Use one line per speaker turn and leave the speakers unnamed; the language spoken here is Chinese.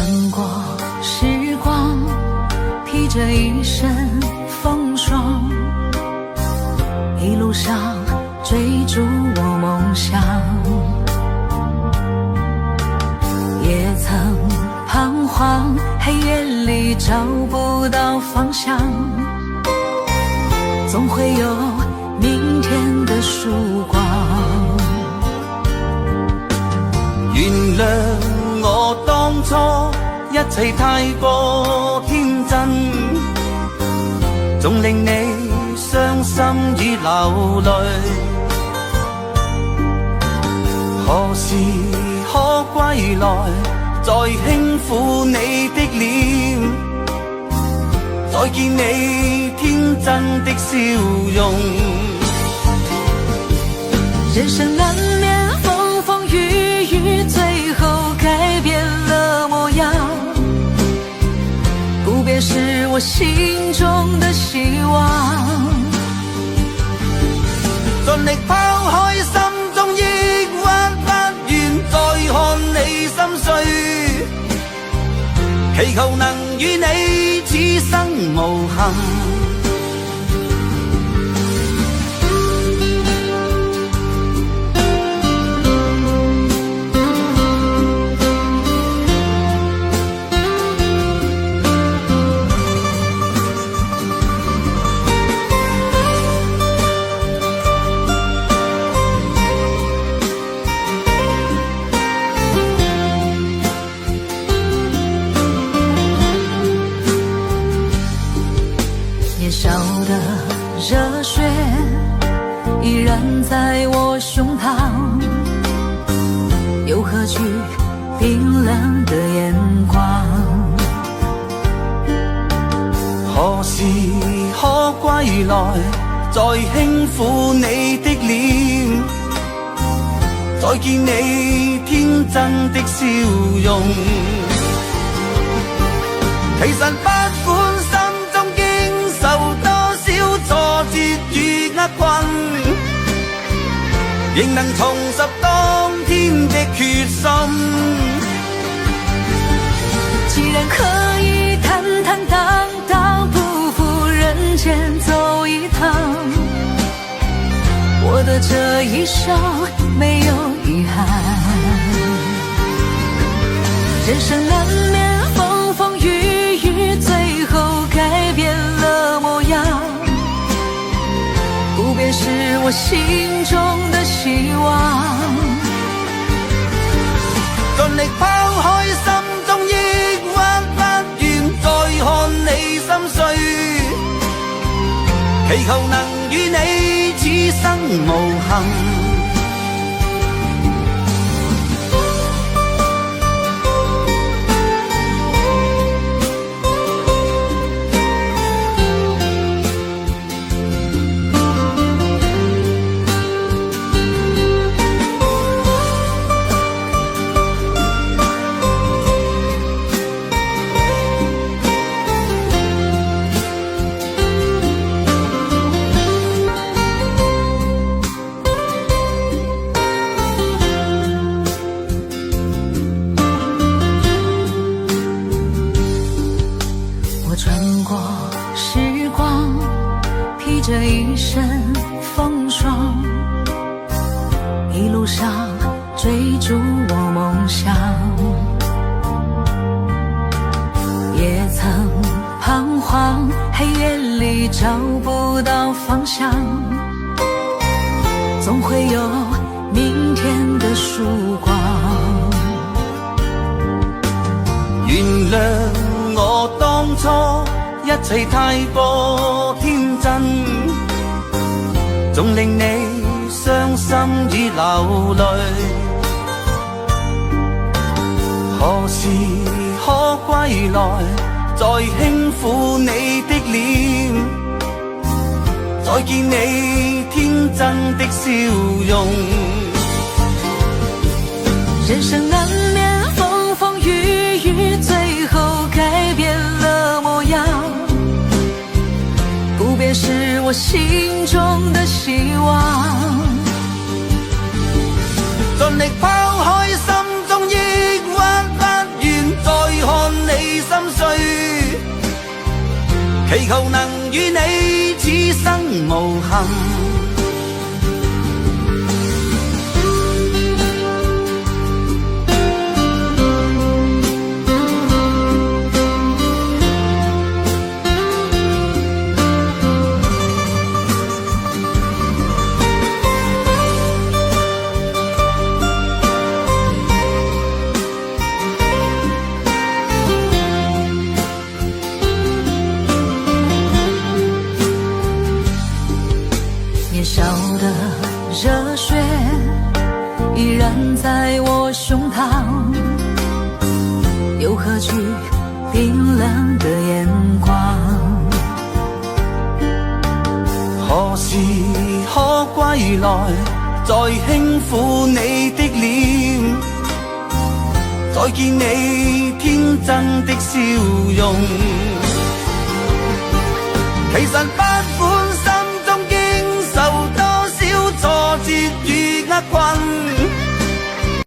穿过时光，披着一身风霜，一路上追逐我梦想，也曾彷徨，黑夜里找不到方向，总会有明天的曙光。
原谅我當初一切太過天真，總令你傷心與流淚。何時可歸來，再輕撫你的臉，再見你天真的笑容。
人生難免風風雨雨，最後改變了模樣，不變是我心中的希望。
盡力拋開心中抑鬱，不願再看你心碎，祈求能與你此生無憾。
年少的熱血依然在我胸膛，又何懼冰冷的眼光。
何時可歸來，再輕撫你的臉，再見你天真的笑容。其實不管心中經受多少挫折與厄困，仍能重拾當天的決心。
既然可以坦坦蕩蕩，不負人間走一趟，我的這一生沒有遺憾。人生難免風風雨雨，最後改變了模樣，不變是我心中的希望。
盡力拋開心中抑鬱，不願再看你心碎，祈求能與你此生無憾。
穿過時光，披着一身風霜，一路上追逐我夢想，也曾彷徨，黑夜裡找不到方向，總會有明天的曙光。
原諒我當初一切太過天真，總令你傷心與流淚。何時可歸來，再輕撫你的臉，再見你天真的笑容。
人生難免風風雨雨，最後改變了模樣，不變是我心中的希望。
盡力拋開心中抑鬱，不願再看祈求能與你此生無憾。
年少的热血依然在我胸膛，又何惧冰冷的眼光？
何時可歸來，再輕撫你的臉，再見你天真的笑容。其實不管心中經受多少挫折與厄困，